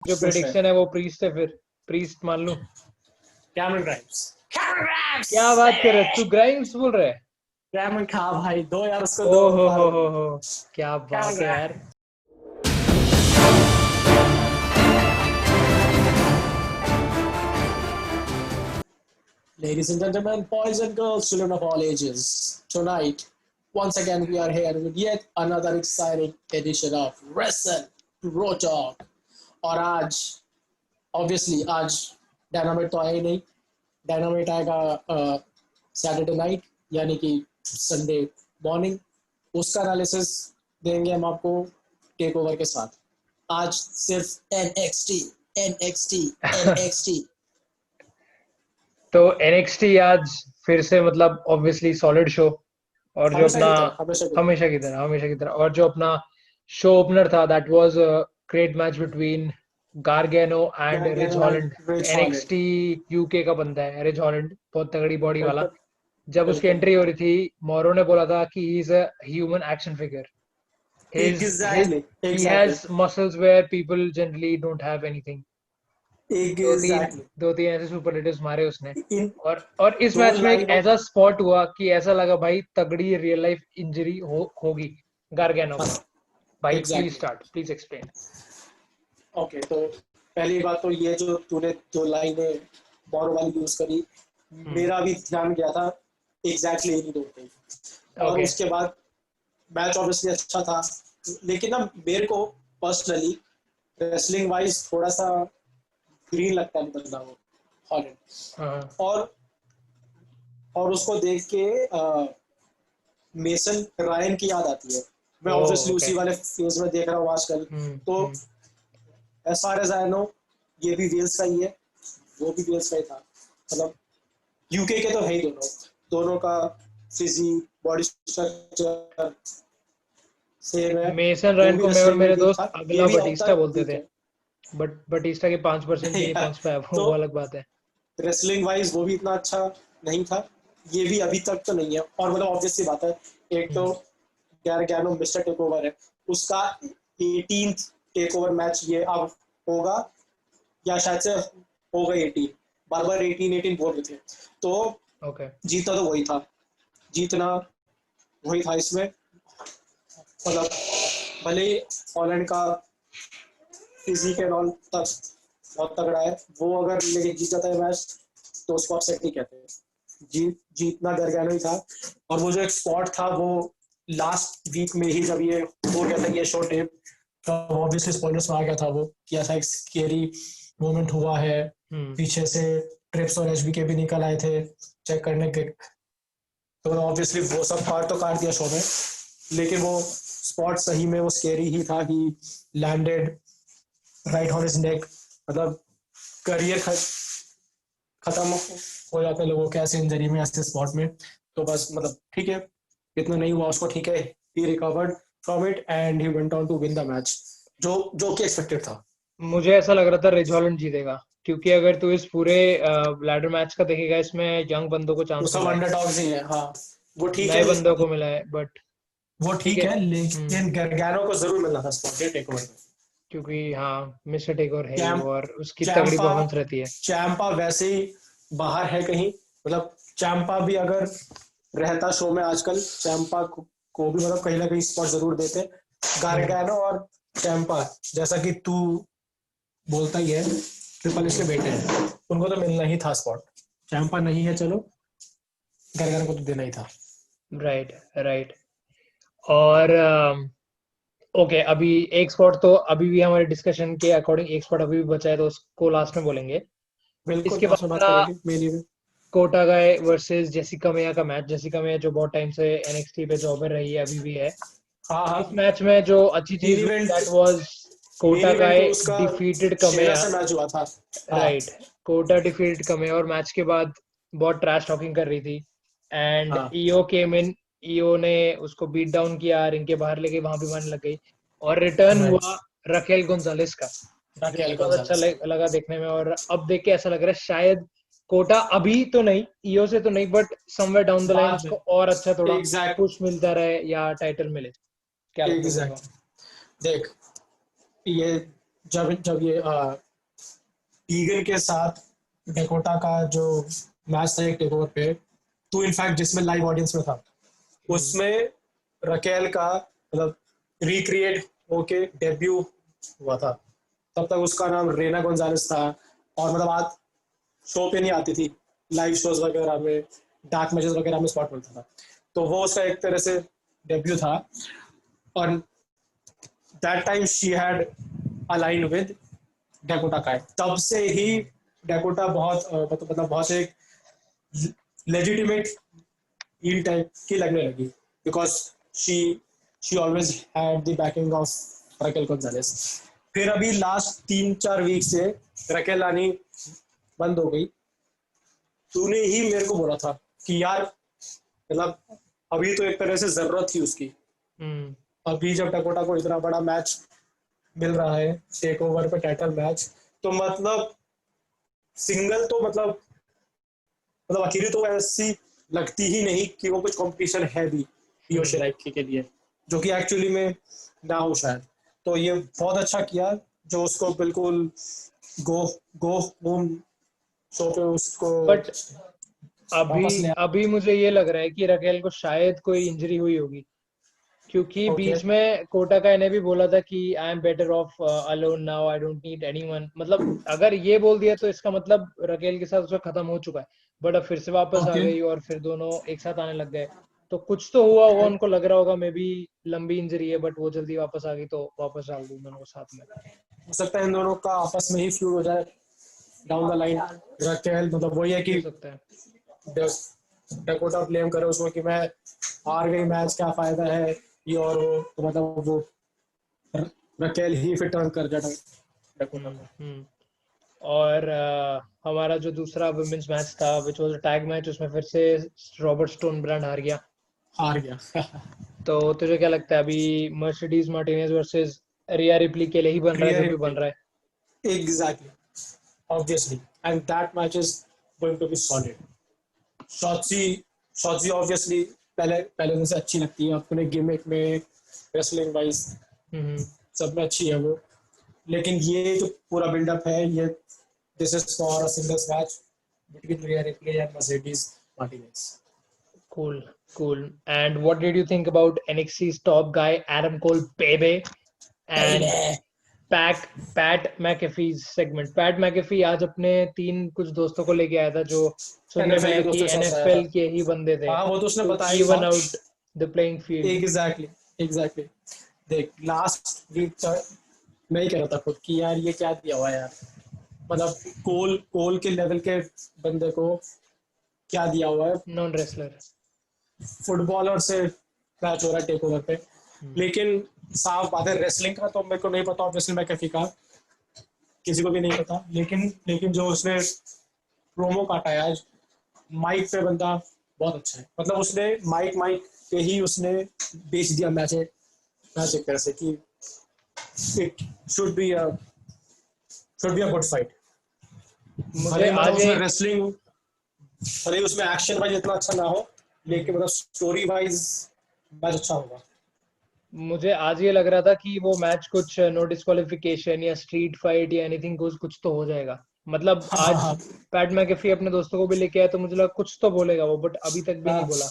जो प्रेडिक्शन है वो प्रीस्ट है, फिर प्रीस्ट मान लूं। Cameron Grimes. क्या बात कर रहे तू, ग्राइम्स बोल रहा है? कैमरन खा भाई, दो यार उसको, ओ दो हो, क्या बात है यार। Ladies and gentlemen, boys and girls, children of all ages, tonight, once again, we are here with yet another exciting edition of Wrestle Pro Talk. और आज, obviously, आज डायनामाइट तो आया ही नहीं। डायनामाइट आएगा सैटरडे नाइट, यानी कि संडे मॉर्निंग। उसका एनालिसिस देंगे हम आपको टेक ओवर के साथ। आज सिर्फ NXT तो NXT आज फिर से मतलब ऑब्वियसली सॉलिड शो, और जो अपना हमेशा की तरह और जो अपना शो ओपनर था, that was a great match between Gargano and rich Holland. NXT UK का बंदा है रिच हॉलैंड, बहुत तगड़ी बॉडी वाला। जब उसकी एंट्री हो रही थी, मोरो ने बोला था कि he is a human action figure. He has muscles where people generally don't have anything. दो तीन ऐसे सुपरलेटिव्स मारे उसने। और इस मैच में एक ऐसा स्पॉट हुआ कि ऐसा लगा भाई तगड़ी रियल लाइफ इंजरी होगी गार्गेनो को। भाई please start, please explain. Okay, तो पहली बात तो ये जो तूने जो लाइनें मोरो वाली यूज करी, मेरा भी ध्यान गया था एग्जैक्टली इन्हीं दो पे। और उसके बाद मैच ऑब्वियसली अच्छा था, लेकिन ना मेरे को पर्सनली रेसलिंग वाइज थोड़ा सा ग्रीन लगता है बंदा वो हॉलैंड। और उसको देख के मेसन रायन की याद आती है। मैं ऑब्वियसली उसी वाले फेज में देख रहा हूँ आजकल। तो as far as I know, ये भी वेल्स का ही है, वो भी वेल्स का ही था। मतलब यूके के तो है ही दोनों का फिजिक, बॉडी स्ट्रक्चर सेम है। मेसन रायन को मैं और मेरे दोस्त अगला बटिस्टा बोलते थे, बट बटिस्टा के 5% नहीं पहुंच पाया, वो अलग बात है। रेसलिंग वाइज वो भी इतना अच्छा नहीं था, ये भी अभी तक तो नहीं है। और मतलब ऑब्वियसली बात है, एक तो गार्गेनो मिस्टर टेक ओवर है, उसका 18th टेक ओवर मैच ये अब होगा, या शायद से होगा 18। बार बार 18 बोल रहे थे, तो जीता तो वही था, जीतना वही था इसमें। मतलब भले हॉलैंड का फिजिक एंड ऑल तक बहुत तगड़ा है, वो अगर लेके जीत जाता है मैच तो उसको अपसेट नहीं कहते। जीतना गार्गेनो ही था। और वो जो एक स्पॉट था वो लास्ट वीक में ही जब ये हो गया था ये शो टेप, तो ऑब्वियसली स्पॉयलर्स में आ गया था वो कि ऐसा एक स्केरी मोमेंट हुआ है। पीछे से ट्रिप्स और एचबीके भी निकल आए थे चेक करने के, तो ऑब्वियसली वो सब पार्ट तो काट दिया शो में, लेकिन वो स्पॉट सही में वो स्केरी ही था। ही landed right on his neck. मतलब करियर खत्म हो जाते लोगों के ऐसे इंजरी में, ऐसे स्पॉट में। तो बस मतलब ठीक है, इतना नहीं हुआ उसको, ठीक है, he recovered from it and he went on to win the match, जो कि एक्सपेक्टेड था। मुझे ऐसा लग रहा था रिच हॉलैंड जीतेगा, क्योंकि अगर तू इस पूरे लैडर मैच का देखेगा, इसमें यंग बंदों को चांस सब अंडरडॉग्स ही है। हाँ, वो ठीक है, नए बंदों को मिला है, बट वो ठीक है, लेकिन गार्गेनो को जरूर मिलना था स्पॉट टेक ओवर में, क्योंकि हाँ मिस्टर टेक ओवर है और उसकी तगड़ी परफॉर्मेंस रहती है। चैंपा वैसे ही बाहर है कहीं, मतलब चैंपा भी अगर रहता शो में आजकल, चैंपा को भी मतलब कहीं ना कहीं स्पॉट जरूर देते। गार्गेनो और चैंपा, जैसा कि तू बोलता ही है, ट्रिपल एच के बेटे हैं, उनको तो मिलना ही था स्पॉट। चैंपा नहीं है, चलो गार्गेनो को तो देना ही था। राइट। और ओके, अभी एक स्पॉट तो अभी भी हमारे डिस्कशन के अकॉर्डिंग एक स्पॉट अभी भी बचा है, तो उसको लास्ट में बोलेंगे। इसके बाद कोटा गाय वर्सेस जेसिका मेया का मैच। जेसिका मेया जो बहुत टाइम से NXT पे जॉबर रही है, अभी भी है। इस मैच में जो अच्छी चीज हुई, that was Kota guy defeated कमेया। राइट, कोटा डिफीटेड कमेया, और मैच के बाद बहुत ट्रैश टॉकिंग कर रही थी, and Io came in. Io ने उसको बीट डाउन किया, रिंग के बाहर लेके वहां भी मारने लग गई, और रिटर्न हुआ रकेल गोंजालेस का, बहुत अच्छा लगा देखने में। और अब देख के ऐसा लग रहा है शायद कोटा अभी तो नहीं, ईओ से तो नहीं, but somewhere down the line उसको और अच्छा थोड़ा पुश मिलता रहे या टाइटल मिले। क्या लगता है? देख, ये जब जब ये टीगर के साथ डेकोटा का जो मैच था एक टेकओवर पे, तो इनफैक्ट जिसमें लाइव ऑडियंस में था, उसमें रकेल का मतलब रिक्रिएट होके डेब्यू हुआ था। तब तक उसका नाम रेना गोंजालेस था, और मतलब आज शो पे नहीं आती थी, लाइव शोज वगैरह में, डार्क मैचेस वगैरह में स्पॉट मिलता था, तो वो उसका एक तरह से डेब्यू था। और that time she had align with Dakota काय। तब से ही डेकोटा बहुत मतलब बहुत एक लेजिटिमेट हील टाइप की लगने लगी, because she she always had the backing of Raquel Gonzalez. फिर अभी लास्ट 3-4 वीक से रकेल आनी बंद हो गई। तूने ही मेरे को बोला था कि यार मतलब अभी तो एक तरह से जरूरत थी उसकी। अभी जब डकोटा को इतना बड़ा मैच मिल रहा है, टेक ओवर पे टाइटल मैच, तो मतलब सिंगल तो मतलब अकेली तो ऐसी लगती ही नहीं कि वो कुछ कंपटीशन है भी इयो शिराई के लिए, जो कि एक्चुअली में ना हो शायद। तो ये बहुत अच्छा किया जो उसको बिल्कुल गो गो होम शो पे उसको बट वापस ले अभी मुझे ये लग रहा है कि रकेल को शायद कोई इंजरी हुई होगी, क्योंकि ओके बीच में कोटा का ने भी बोला था कि I am better of alone now, I don't need anyone. मतलब अगर ये बोल दिया तो इसका मतलब रकेल के साथ उसका खत्म हो चुका है, बट अब फिर से वापस आ ओके गई और फिर दोनों एक साथ आने लग गए। तो कुछ तो हुआ होगा, उनको लग रहा होगा मे बी लंबी इंजरी है, बट वो जल्दी वापस आ गई तो वापस डाल दूं दोनों को साथ में। हो सकता है इन दोनों का आपस में ही फ्यूड हो जाए डाउन द लाइन। रकेल मतलब वही है हो कि सकता है। डकोटा ब्लेम करे उसको कि मैं हार गई मैच, क्या फायदा है ये और वो, तो मतलब वो रकेल ही फिर टर्न कर जाता डकोटा को। हम्म। और हमारा जो दूसरा वुमेन्स मैच था which was a tag match, उसमें फिर से रॉबर्ट स्टोन ब्रांड हार गया। हार गया तो तुझे क्या लगता है अभी मर्सिडीज मार्टिनेज वर्सेस रिया रिप्ली के लिए ही बन रहा है रियर जो भी बन रहा है? Exactly obviously, and that match is going to be solid. Shotzi Shotzi obviously पहले पहले दिन से अच्छी लगती है, अपने गिमिक में, रेसलिंग वाइज हम्म। सब में अच्छी है वो। लेकिन ये जो पूरा बिल्डअप है, ये this is for a singles match between Riya replay and Mercedes Martinez. Cool, cool. And what did you think about NXT's top guy Adam Cole, baby, and Pat Pat McAfee's segment? Pat McAfee आज अपने 3 कुछ दोस्तों को लेके आया था जो सुनने में एनएफएल है के कि दोस्तों के साथ आया था। एनएफएल के ही बंदे थे, हाँ वो तो उसने टू बताया ही था। Even out the playing field. Exactly exactly. देख लास्ट वीक तक मैं ही कह रहा था खुद कि यार ये क्या दिया हुआ है यार, मतलब कोल कोल के लेवल के बंदे को क्या दिया हुआ है, नॉन रेसलर। फुटबॉलर से मैच हो रहा है टेक ओवर पे। लेकिन साफ बात है रेसलिंग का तो मेरे को नहीं पता, ऑब्वियसली मैं कैफी का किसी को भी नहीं पता, लेकिन लेकिन जो उसने प्रोमो काटा है आज, माइक पे बंदा बहुत अच्छा है। मतलब उसने माइक माइक पे ही उसने बेच दिया मैच मैच एक तरह से कि it should be a good fight. मुझे भले मतलब आज उसमें ये रेसलिंग, भले उसमें एक्शन वाइज इतना अच्छा ना हो, लेकिन मतलब स्टोरी वाइज मैच अच्छा होगा। मुझे आज ये लग रहा था कि वो मैच कुछ नो डिस्क्वालिफिकेशन या स्ट्रीट फाइट या एनीथिंग कुछ तो हो जाएगा। मतलब हाँ हाँ आज हाँ पैट मैकेफी अपने दोस्तों को भी लेके आया तो मुझे लगा कुछ तो बोलेगा वो, बट अभी तक भी नहीं हाँ, बोला।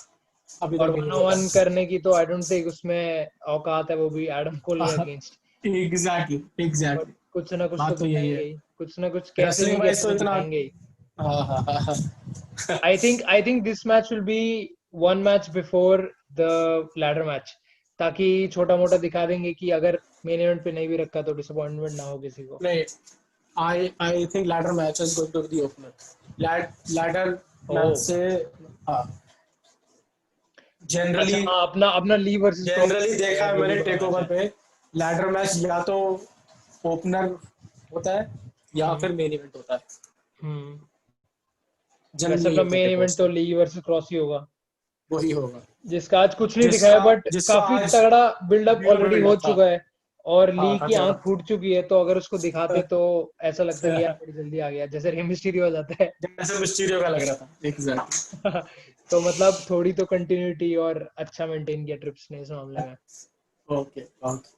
अभी और तक भी वन नहीं ऑन बोला। वन करने की तो आई डोंट थिंक उसमें औकात है, वो भी एडम कोल के अगेंस्ट। Exactly but exactly. कुछ ना कुछ तो बात तो यही दिखाएंगे है। ही, कुछ ना कुछ कैसे रेसलिंग नहीं वाइज कैसे तो तो इतना दिखाएंगे ही। हाँ हाँ हाँ हाँ I think this match will be one match before the ladder match, ताकि छोटा मोटा दिखा देंगे कि अगर मेन इवेंट पे नहीं भी रखा तो डिसअपॉइंटमेंट ना हो किसी को। नहीं, I think ladder match is going to be the opener. Ladder match oh, से हाँ अच्छा जनरली हाँ, अपना अपना ली वर्सेस क्रॉस जनरली देखा यार है वो भी मैंने बड़ा टेक मैच ओवर है। पे, लैडर मैच या तो ओपनर होता है या हम्म फिर मेन इवेंट होता है। हम्म। जनरली वैसे यही अपना होता है मेन टेक इवेंट तो ओवर, ली वर्सेस क्रॉस ही होगा, वही होगा जिसका आज कुछ नहीं दिखाया, जिसका बट जिसका काफी आज तगड़ा बिल्डअप ब्यूटीफुल ऑलरेडी हो बिल्डअप था। चुका है। और हाँ ली की काफी आंख ज्यादा फूट चुकी है, तो अगर उसको दिखाते तो ऐसा लगता कि यार बड़ी जल्दी आ गया, जैसे रे मिस्टीरियो हो जाता है। जैसे मिस्टीरियो का लग रहा था एग्जैक्टली। तो मतलब थोड़ी तो कंटिन्यूटी और अच्छा मेंटेन किया ट्रिप्स ने इस मामले में। ओके ओके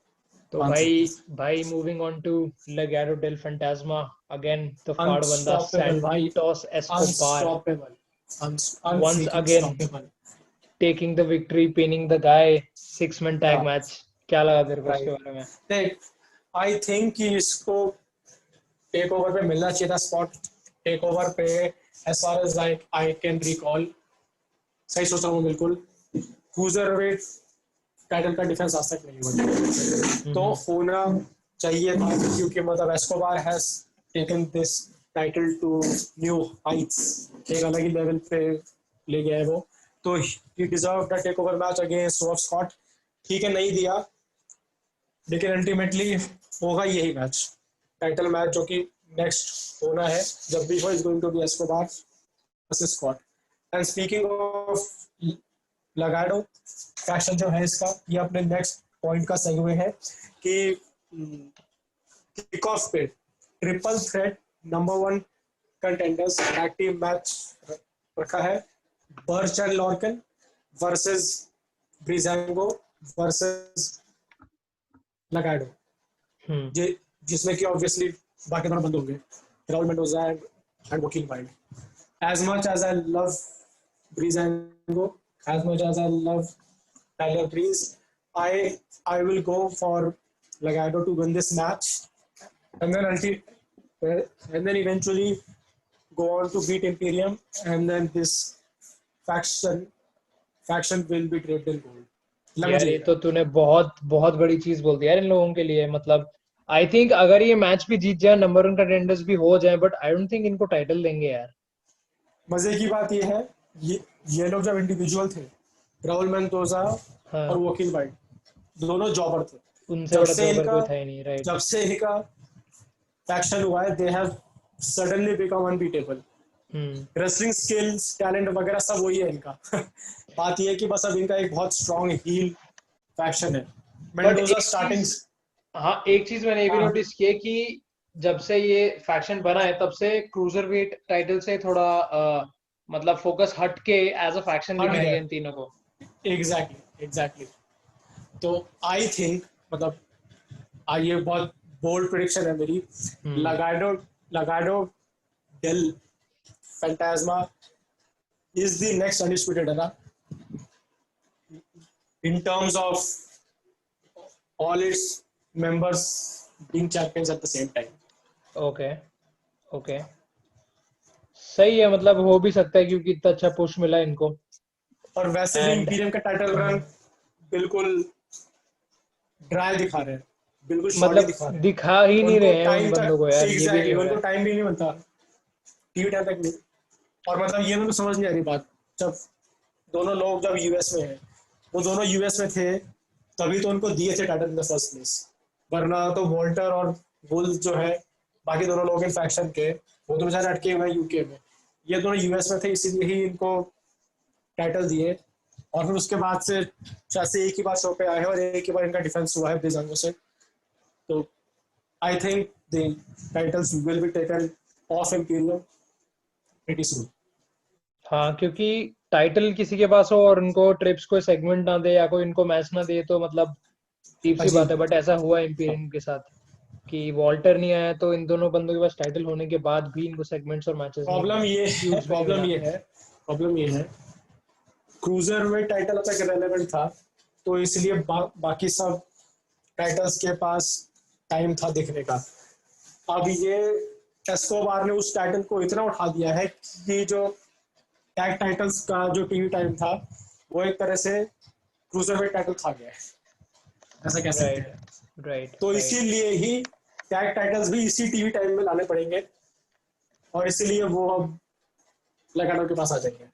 तो भाई moving on to Legado del Fantasma again, the फाड़ बंदा Santos Escobar once again taking the victory, pinning the guy, 6-man tag match. क्या लगा तेरे को इसके बारे में? देख, आई थिंक कि इसको टेक ओवर पे मिलना चाहिए था स्पॉट। टेक ओवर पे as far as I can recall, सही सोच रहा हूँ बिल्कुल, क्रूजरवेट टाइटल का डिफेंस आज तक नहीं हुआ, तो होना चाहिए था, क्योंकि मतलब Escobar has taken this title to new heights, एक अलग ही लेवल पे ले गया है वो, तो ही deserve the takeover match against Swerve Scott. ठीक है, नहीं दिया, लेकिन अल्टीमेटली होगा यही मैच, टाइटल मैच जो कि नेक्स्ट होना है, जब भी हो is going to be Escobar versus Scott. And speaking of Legado faction जो है इसका, ये अपने नेक्स्ट पॉइंट का सेगवे है कि किक ऑफ पे triple threat number 1 contenders tag team match रखा है, Birch and Lorcan versus Brijango versus Legado, जिसमें कि ऑब्वियसली बाकी दोनों बंद होंगे, राउल मेंडोजा एंड वकील Wilde. As much as I love Brijango, as much as I love Tyler Breeze, I will go for Legado to win this match, and then eventually go on to beat Imperium, and then this faction will be draped in gold। यार ये तो तूने बहुत बहुत बड़ी चीज बोल दी यार इन लोगों के लिए। मतलब आई थिंक अगर ये मैच भी जीत जाए, नंबर 1 कंटेंडर्स भी हो जाए, बट आई डोंट थिंक इनको टाइटल देंगे यार। मजे की बात ये है, ये लोग जब इंडिविजुअल थे, राहुल मेंडोजा और वकील वाइल्ड दोनों जॉबर थे, उनसे बड़ा जॉबर कोई था ही नहीं, राइट। जब से इनका फैक्शन हुआ है, they have suddenly become unbeatable. Wrestling skills, talent वगैरह सब वही है इनका। बात ये है कि बस अब इनका एक बहुत स्ट्रॉन्ग हील फैक्शन है। मेंडोजा स्टार्टिंग, हाँ एक चीज मैंने ये भी नोटिस की है कि जब से ये फैक्शन बना है, तब से क्रूजर वेट टाइटल से थोड़ा मतलब फोकस हट के एज अ फैक्शन दिखाया गया इन तीनों को। एग्जैक्टली। तो आई थिंक, मतलब ये बहुत बोल्ड प्रेडिक्शन है मेरी, लगाडो del फैंटास्मा is the next undisputed era in terms of all its members being champions at the same time। Okay सही है, मतलब हो भी सकता है क्योंकि इतना अच्छा पुश मिला इनको। और वैसे भी इंपीरियम का टाइटल रन बिल्कुल ड्राई दिखा रहे हैं, बिल्कुल मतलब दिखा ही नहीं रहे हैं उन बंदों को यार, ये भी नहीं, उनको टाइम भी नहीं मिलता टीवी टाइम तक नहीं। और मतलब ये मुझे समझ नहीं आ रही बात, जब दोनों लोग जब यूएस में हैं, वो दोनों यूएस में थे तभी तो उनको दिए थे title in the first place, वरना तो वॉल्टर और वुल्फ जो है बाकी दोनों लोग इन फैक्शन के, वो तो बेचारे अटके हुए हैं यूके में, ये दोनों यूएस में थे इसीलिए ही इनको टाइटल दिए। और फिर उसके बाद से शायद से एक ही बार शो पे आए हैं और एक ही बार इनका डिफेंस हुआ है ब्रिजांगो से, तो I think the titles will be taken of Imperium pretty सून। हाँ क्योंकि टाइटल किसी के पास हो और उनको ट्रिप्स को सेगमेंट ना दे या कोई इनको मैच ना दे तो मतलब अजीब सी बात है। बट ऐसा हुआ इंपीरियम के साथ कि वॉल्टर नहीं आया, तो इन दोनों बंदों के पास टाइटल होने के बाद भी इनको सेगमेंट्स और मैचेस प्रॉब्लम ये है क्रूजर में टाइटल अब तक रेलेवेंट था, तो इसलिए बाकी सब टाइटल्स के पास टाइम था दिखने का। अब ये एस्कोबार ने उस टाइटल को इतना उठा दिया है कि जो टैग टाइटल्स का जो टीवी टाइम था वो एक तरह से क्रूजरवेट टाइटल खा गया है, ऐसा कह सकते हैं। राइट। तो इसीलिए ही टैग टाइटल्स भी इसी टीवी टाइम में लाने पड़ेंगे और इसीलिए वो अब लगाडो के पास आ जाएंगे।